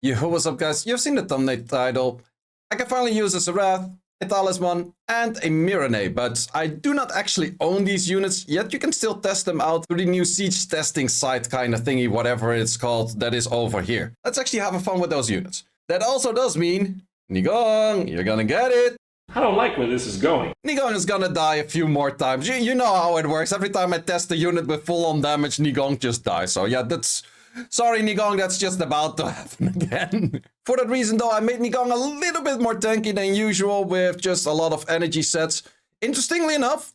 Yo, what's up guys? You've seen the thumbnail title. I can finally use a Zerath, a Talisman, and a Mirane, but I do not actually own these units, yet you can still test them out through the new siege testing site kind of thingy, whatever it's called, that is over here. Let's actually have fun with those units. That also does mean, Nigong, you're gonna get it. I don't like where this is going. Nigong is gonna die a few more times. You know how it works. Every time I test a unit with full-on damage, Nigong just dies. So yeah, that's... Sorry, Nigong, that's just about to happen again. For that reason, though, I made Nigong a little bit more tanky than usual with just a lot of energy sets. Interestingly enough,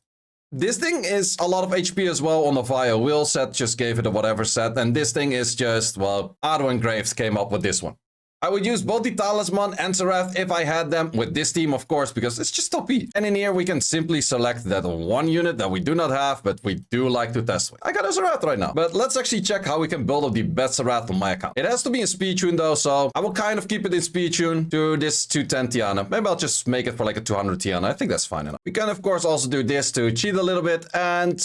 this thing is a lot of HP as well on the Via Will set, just gave it a whatever set. And this thing is just, well, Ado and Graves came up with this one. I would use both the Talisman and Zerath if I had them with this team, of course, because it's just OP. And in here, we can simply select that one unit that we do not have, but we do like to test with. I got a Zerath right now. But let's actually check how we can build up the best Zerath on my account. It has to be in speed tune though, so I will kind of keep it in speed tune to this 210 Tiana. Maybe I'll just make it for like a 200 Tiana. I think that's fine enough. We can, of course, also do this to cheat a little bit, and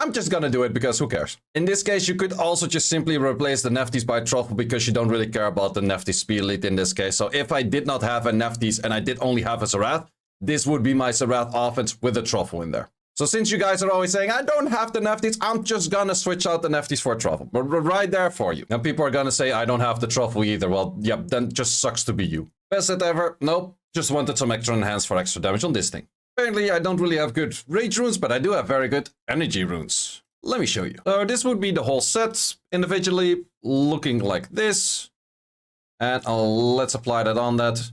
I'm just gonna do it because who cares? In this case, you could also just simply replace the Nefties by Truffle because you don't really care about the Nefty speed lead in this case. So if I did not have a Nefties and I did only have a Zerath, this would be my Zerath offense with a Truffle in there. So since you guys are always saying, I don't have the Nefties, I'm just gonna switch out the Nefties for a Truffle. But right there for you. And people are gonna say, I don't have the Truffle either. Well, yeah, then just sucks to be you. Best set ever? Nope. Just wanted some extra enhance for extra damage on this thing. Apparently, I don't really have good rage runes, but I do have very good energy runes. Let me show you. So this would be the whole set individually, looking like this. And let's apply that on that.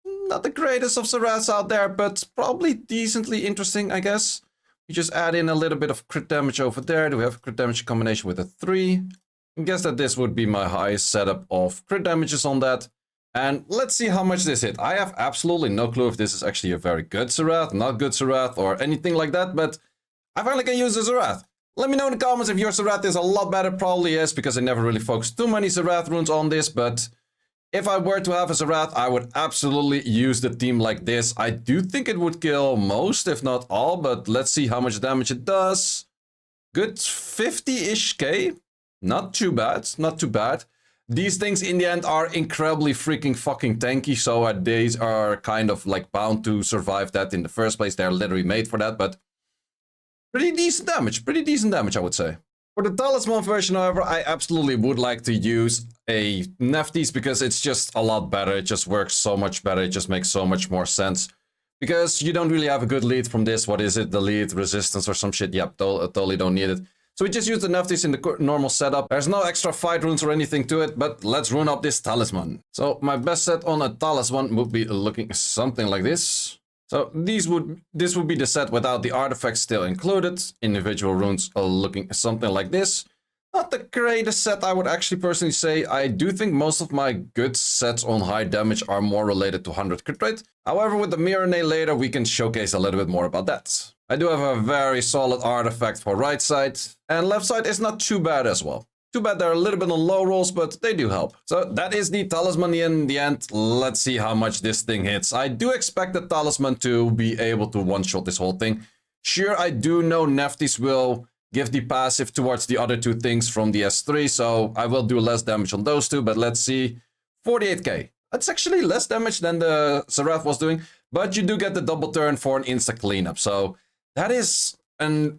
Not the greatest of Zeraths out there, but probably decently interesting, I guess. We just add in a little bit of crit damage over there. Do we have crit damage in combination with a 3? I guess that this would be my highest setup of crit damages on that. And let's see how much this hit. I have absolutely no clue if this is actually a very good Zerath, not good Zerath, or anything like that, but I finally can use a Zerath. Let me know in the comments if your Zerath is a lot better. Probably is, because I never really focused too many Zerath runes on this, but if I were to have a Zerath, I would absolutely use the team like this. I do think it would kill most, if not all, but let's see how much damage it does. Good 50-ish K. Not too bad, not too bad. These things in the end are incredibly freaking fucking tanky, so these are kind of like bound to survive that in the first place. They're literally made for that, but pretty decent damage, I would say. For the Talisman version, however, I absolutely would like to use a Nefties because it's just a lot better. It just works so much better. It just makes so much more sense. Because you don't really have a good lead from this. What is it? The lead, resistance or some shit? Yep, totally don't need it. So we just use the Nefties in the normal setup. There's no extra fight runes or anything to it, but let's rune up this Talisman. So my best set on a Talisman would be looking something like this. So this would be the set without the artifacts still included. Individual runes are looking something like this. Not the greatest set, I would actually personally say. I do think most of my good sets on high damage are more related to 100 crit rate. However, with the Mirane later, we can showcase a little bit more about that. I do have a very solid artifact for right side, and left side is not too bad as well. Too bad they're a little bit on low rolls, but they do help. So that is the Talisman in the end. Let's see how much this thing hits. I do expect the Talisman to be able to one-shot this whole thing. Sure, I do know Nefties will give the passive towards the other two things from the S3, so I will do less damage on those two, but let's see. 48k. That's actually less damage than the Zerath was doing, but you do get the double turn for an insta cleanup, so that is a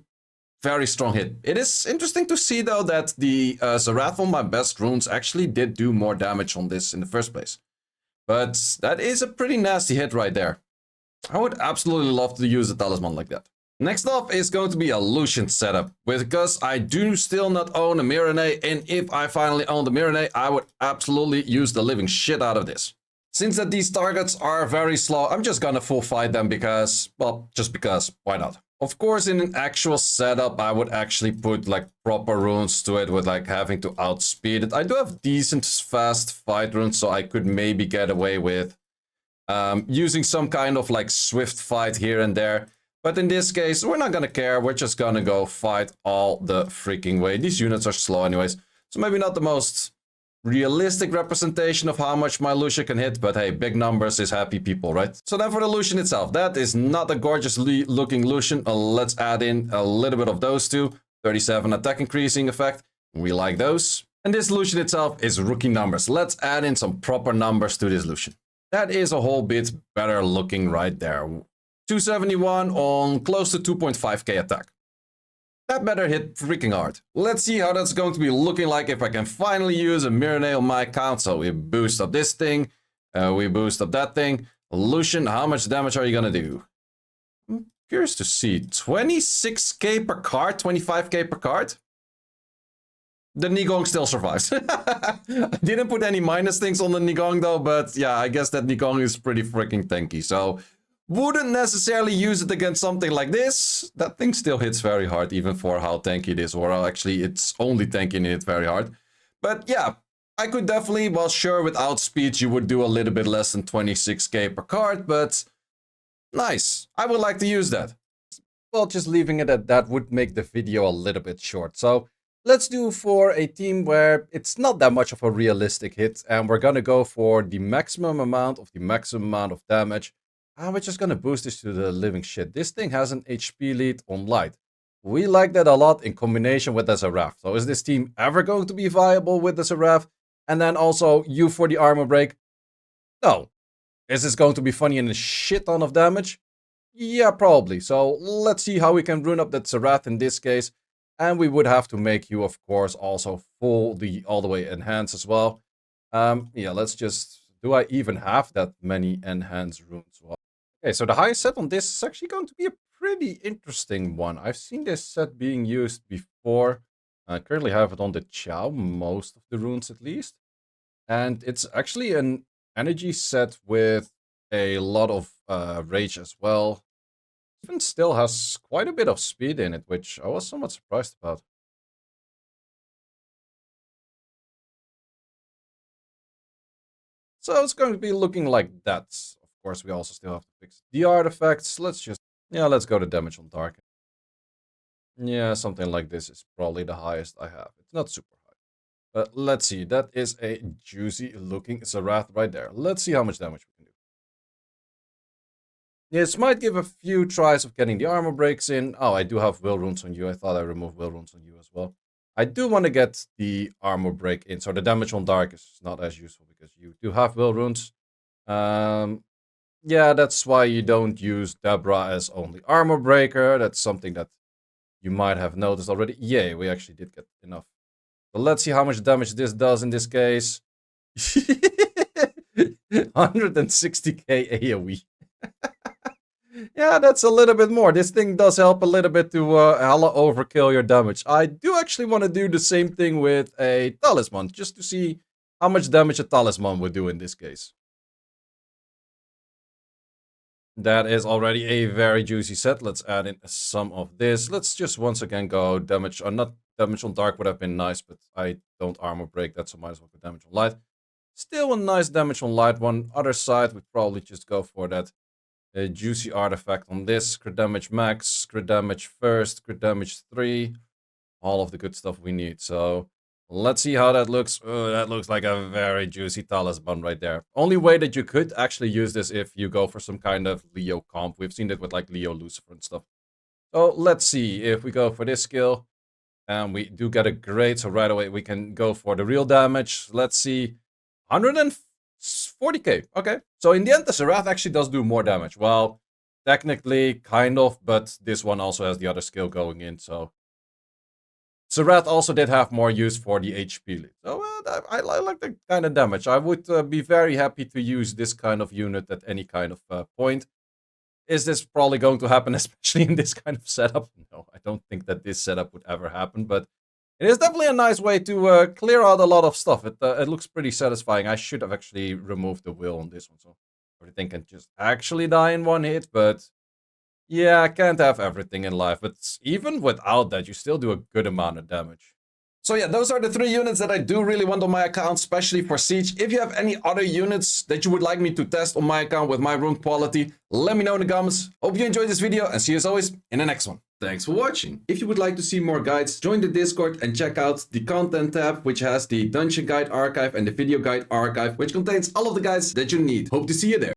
very strong hit. It is interesting to see, though, that the Zerath on my best runes actually did do more damage on this in the first place. But that is a pretty nasty hit right there. I would absolutely love to use a Talisman like that. Next up is going to be a Lushen setup, because I do still not own a Mirane, and if I finally own the Mirane, I would absolutely use the living shit out of this. Since that these targets are very slow, I'm just gonna full fight them because, well, just because, why not? Of course, in an actual setup, I would actually put like proper runes to it with like having to outspeed it. I do have decent fast fight runes, so I could maybe get away with using some kind of like swift fight here and there. But in this case, we're not gonna care. We're just gonna go fight all the freaking way. These units are slow anyways, so maybe not the most realistic representation of how much my Lushen can hit, but hey, big numbers is happy people, right? So then for the Lushen itself, that is not a gorgeous looking Lushen. Let's add in a little bit of those two. 37 attack increasing effect. We like those. And this Lushen itself is rookie numbers. Let's add in some proper numbers to this Lushen. That is a whole bit better looking right there. 271 on close to 2.5k attack. That better hit freaking hard. Let's see how that's going to be looking like if I can finally use a mirror nail on my account. So we boost up this thing, we boost up that thing. Lushen, how much damage are you gonna do? I'm curious to see. 26k per card, 25k per card? The Nigong still survives. I didn't put any minus things on the Nigong though, but yeah, I guess that Nigong is pretty freaking tanky. So wouldn't necessarily use it against something like this. That thing still hits very hard, even for how tanky it is. Or actually, it's only tanky and it hits very hard. But yeah, I could definitely, well, sure, without speed, you would do a little bit less than 26k per card, but nice. I would like to use that. Well, just leaving it at that would make the video a little bit short. So let's do for a team where it's not that much of a realistic hit, and we're gonna go for the maximum amount of damage. And we're just gonna boost this to the living shit. This thing has an HP lead on light. We like that a lot in combination with the Zerath. So is this team ever going to be viable with the Zerath? And then also you for the armor break? No. Is this going to be funny and a shit ton of damage? Yeah, probably. So let's see how we can rune up that Zerath in this case. And we would have to make you, of course, also all the way enhance as well. Yeah, let's just... Do I even have that many enhance runes? Well, okay, so the highest set on this is actually going to be a pretty interesting one. I've seen this set being used before. I currently have it on the Chow, most of the runes at least. And it's actually an energy set with a lot of rage as well. Even still has quite a bit of speed in it, which I was somewhat surprised about. So it's going to be looking like that. Of course, we also still have to fix the artifacts. Let's go to damage on dark. Yeah, something like this is probably the highest I have. It's not super high. But let's see, that is a juicy looking Zerath right there. Let's see how much damage we can do. This might give a few tries of getting the armor breaks in. Oh, I do have will runes on you. I thought I removed will runes on you as well. I do want to get the armor break in. So the damage on dark is not as useful because you do have will runes. Yeah, that's why you don't use Deborah as only armor breaker. That's something that you might have noticed already. Yay, we actually did get enough. So let's see how much damage this does in this case. 160k AoE. Yeah, that's a little bit more. This thing does help a little bit to hella overkill your damage. I do actually want to do the same thing with a Talisman, just to see how much damage a Talisman would do in this case. That is already a very juicy set. Let's add in some of this. Let's just once again go damage, not damage on dark would have been nice, but I don't armor break that, so might as well go damage on light. Still a nice damage on light one. Other side, we'd probably just go for that juicy artifact on this. Crit damage max, crit damage first, crit damage 3. All of the good stuff we need. So let's see how that looks. Oh, that looks like a very juicy Talisman right there. Only way that you could actually use this if you go for some kind of Leo comp. We've seen it with like Leo Lucifer and stuff. So let's see if we go for this skill. And we do get a grade, so right away we can go for the real damage. Let's see. 140k. Okay. So in the end, the Zerath actually does do more damage. Well, technically, kind of, but this one also has the other skill going in, so... Zerath also did have more use for the HP lead. So I like the kind of damage. I would be very happy to use this kind of unit at any kind of point. Is this probably going to happen, especially in this kind of setup? No, I don't think that this setup would ever happen, but it is definitely a nice way to clear out a lot of stuff. It looks pretty satisfying. I should have actually removed the will on this one, so everything can just actually die in one hit, but yeah, I can't have everything in life. But even without that, you still do a good amount of damage. So yeah, those are the 3 units that I do really want on my account, especially for Siege. If you have any other units that you would like me to test on my account with my rune quality, let me know in the comments. Hope you enjoyed this video and see you as always in the next one. Thanks for watching. If you would like to see more guides, join the Discord and check out the content tab, which has the dungeon guide archive and the video guide archive, which contains all of the guides that you need. Hope to see you there.